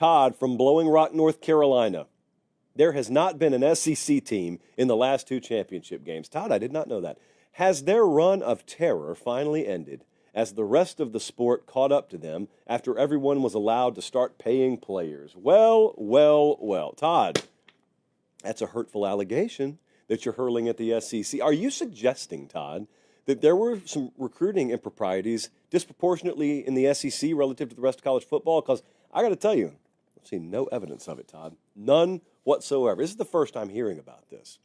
Todd from Blowing Rock, North Carolina. There has not been an SEC team in the last 2 championship games. Todd, I did not know that. Has their run of terror finally ended as the rest of the sport caught up to them after everyone was allowed to start paying players? Well, well, well. Todd, that's a hurtful allegation that you're hurling at the SEC. Are you suggesting, Todd, that there were some recruiting improprieties disproportionately in the SEC relative to the rest of college football? Because I got to tell you, I've seen no evidence of it, Todd. None whatsoever. This is the first time hearing about this.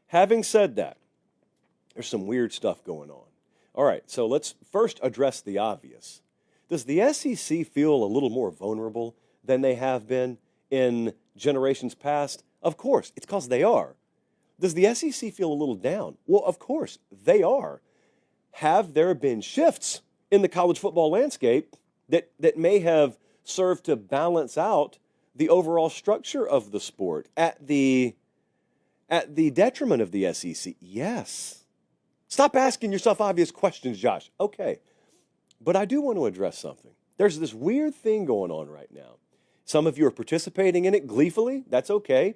Having said that, there's some weird stuff going on. All right, so let's first address the obvious. Does the SEC feel a little more vulnerable than they have been in generations past? Of course, it's because they are. Does the SEC feel a little down? Well, of course, they are. Have there been shifts in the college football landscape that may have served to balance out the overall structure of the sport at the detriment of the SEC? Yes. Stop asking yourself obvious questions, Josh. Okay. But I do want to address something. There's this weird thing going on right now. Some of you are participating in it gleefully. That's okay,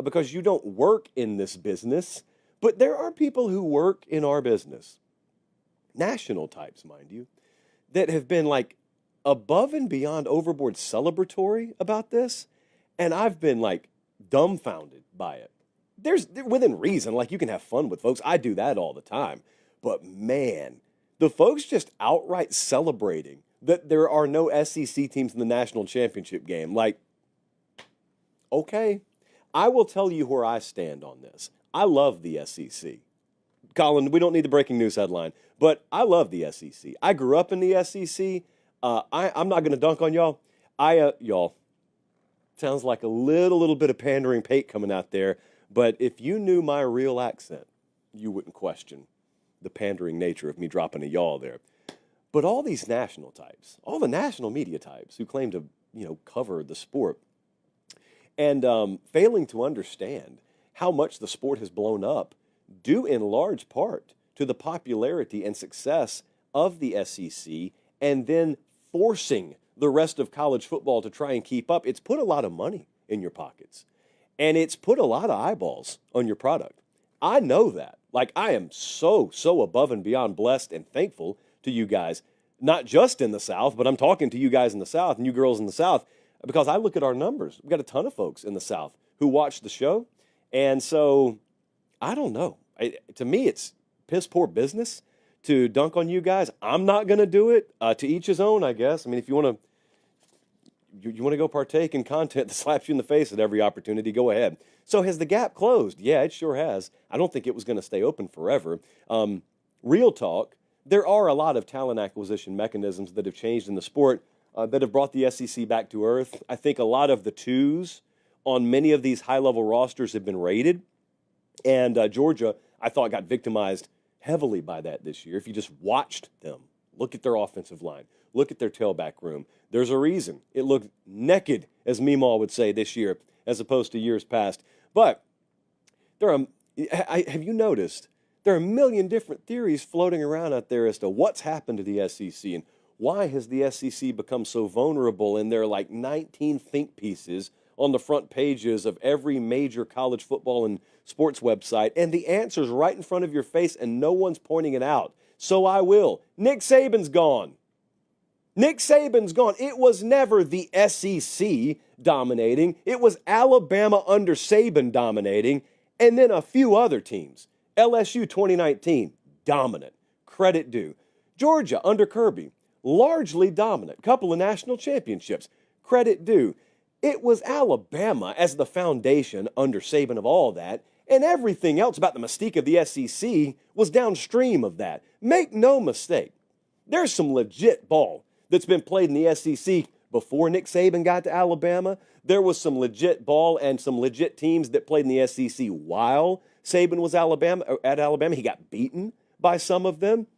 because you don't work in this business. But there are people who work in our business, national types, mind you, that have been like above and beyond overboard celebratory about this. And I've been like dumbfounded by it. There's within reason, like you can have fun with folks. I do that all the time. But man, the folks just outright celebrating that there are no SEC teams in the national championship game. Like, okay, I will tell you where I stand on this. I love the SEC. Colin, we don't need the breaking news headline, but I love the SEC. I grew up in the SEC. I'm not going to dunk on y'all. Y'all, sounds like a little bit of pandering Pate coming out there. But if you knew my real accent, you wouldn't question the pandering nature of me dropping a y'all there. But all these national types, all the national media types who claim to, cover the sport and failing to understand how much the sport has blown up due in large part to the popularity and success of the SEC and then forcing the rest of college football to try and keep up. It's put a lot of money in your pockets. And it's put a lot of eyeballs on your product. I know that. Like, I am so above and beyond blessed and thankful to you guys, not just in the South, but I'm talking to you guys in the South and you girls in the South, because I look at our numbers. We've got a ton of folks in the South who watch the show. And so, I don't know. To me, it's piss poor business to dunk on you guys. I'm not going to do it. To each his own, I guess. I mean, if you want to go partake in content that slaps you in the face at every opportunity, go ahead. So has the gap closed? Yeah, it sure has. I don't think it was going to stay open forever. Real talk, there are a lot of talent acquisition mechanisms that have changed in the sport that have brought the SEC back to earth. I think a lot of the twos on many of these high-level rosters have been raided. And Georgia, I thought, got victimized heavily by that this year. If you just watched them, look at their offensive line, look at their tailback room. There's a reason it looked naked, as Meemaw would say, this year, as opposed to years past. But have you noticed there are a million different theories floating around out there as to what's happened to the SEC and why has the SEC become so vulnerable? And there are like 19 think pieces on the front pages of every major college football and sports website, and the answer's right in front of your face, and no one's pointing it out. So I will. Nick Saban's gone. Nick Saban's gone. It was never the SEC dominating. It was Alabama under Saban dominating, and then a few other teams. LSU 2019, dominant. Credit due. Georgia under Kirby, largely dominant. Couple of national championships. Credit due. It was Alabama as the foundation under Saban of all that, and everything else about the mystique of the SEC was downstream of that. Make no mistake, there's some legit ball that's been played in the SEC before Nick Saban got to Alabama. There was some legit ball and some legit teams that played in the SEC while Saban was at Alabama. He got beaten by some of them.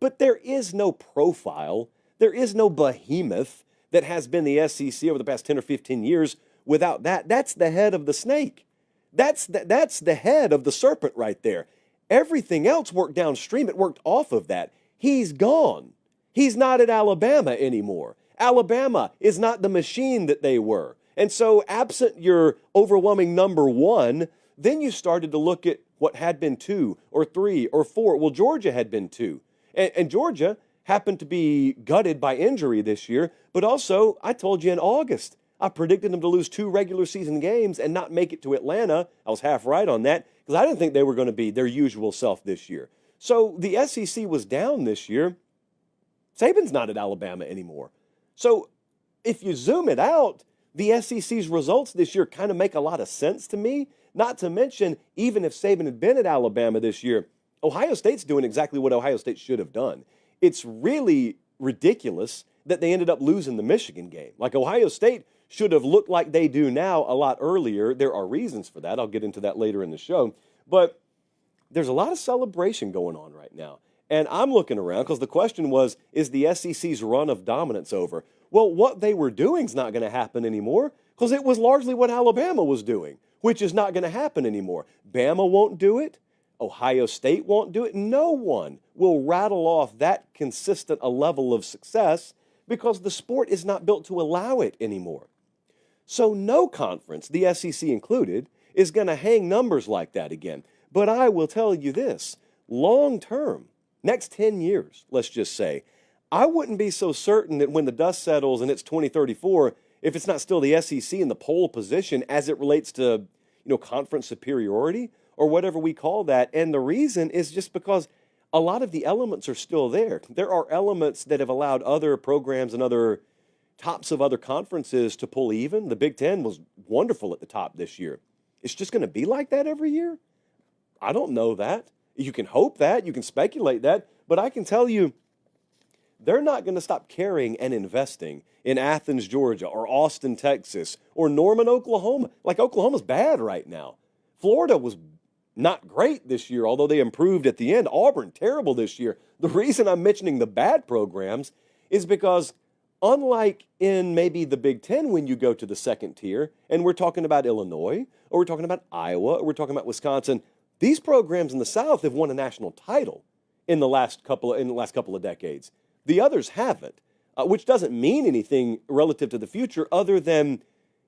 But there is no profile, there is no behemoth that has been the SEC over the past 10 or 15 years without that. That's the head of the snake. That's the head of the serpent right there. Everything else worked downstream. It worked off of that. He's gone. He's not at Alabama anymore. Alabama is not the machine that they were. And so absent your overwhelming number one, then you started to look at what had been 2 or 3 or 4. Well, Georgia had been 2. And Georgia happened to be gutted by injury this year. But also, I told you in August, I predicted them to lose 2 regular season games and not make it to Atlanta. I was half right on that because I didn't think they were going to be their usual self this year. So the SEC was down this year. Saban's not at Alabama anymore. So if you zoom it out, the SEC's results this year kind of make a lot of sense to me. Not to mention, even if Saban had been at Alabama this year, Ohio State's doing exactly what Ohio State should have done. It's really ridiculous that they ended up losing the Michigan game. Like, Ohio State should have looked like they do now a lot earlier. There are reasons for that. I'll get into that later in the show. But there's a lot of celebration going on right now. And I'm looking around because the question was, is the SEC's run of dominance over? Well, what they were doing is not going to happen anymore because it was largely what Alabama was doing, which is not going to happen anymore. Bama won't do it. Ohio State won't do it. No one will rattle off that consistent a level of success because the sport is not built to allow it anymore. So no conference, the SEC included, is going to hang numbers like that again. But I will tell you this, long term, next 10 years, let's just say, I wouldn't be so certain that when the dust settles and it's 2034, if it's not still the SEC in the pole position as it relates to, conference superiority or whatever we call that. And the reason is just because a lot of the elements are still there. There are elements that have allowed other programs and other tops of other conferences to pull even. The Big Ten was wonderful at the top this year. It's just going to be like that every year? I don't know that. You can hope that, you can speculate that, but I can tell you they're not going to stop caring and investing in Athens, Georgia, or Austin, Texas, or Norman, Oklahoma. Like, Oklahoma's bad right now. Florida was not great this year, although they improved at the end. Auburn, terrible this year. The reason I'm mentioning the bad programs is because unlike in maybe the Big Ten when you go to the second tier, and we're talking about Illinois, or we're talking about Iowa, or we're talking about Wisconsin, these programs in the South have won a national title in the last couple of decades. The others haven't, which doesn't mean anything relative to the future other than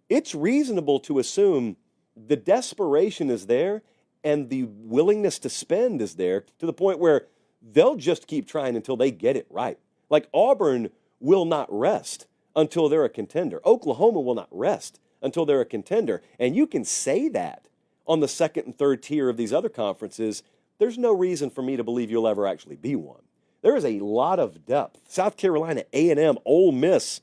it's reasonable to assume the desperation is there and the willingness to spend is there to the point where they'll just keep trying until they get it right. Like, Auburn will not rest until they're a contender. Oklahoma will not rest until they're a contender. And you can say that on the second and third tier of these other conferences. There's no reason for me to believe you'll ever actually be one. There is a lot of depth. South Carolina, A&M, Ole Miss,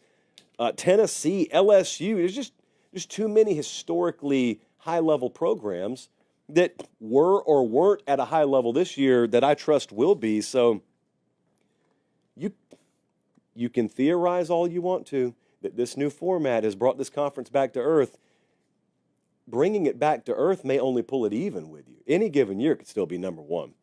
Tennessee, LSU. There's too many historically high-level programs that were or weren't at a high level this year that I trust will be. So you can theorize all you want to that this new format has brought this conference back to earth. Bringing it back to earth may only pull it even with you. Any given year could still be number one.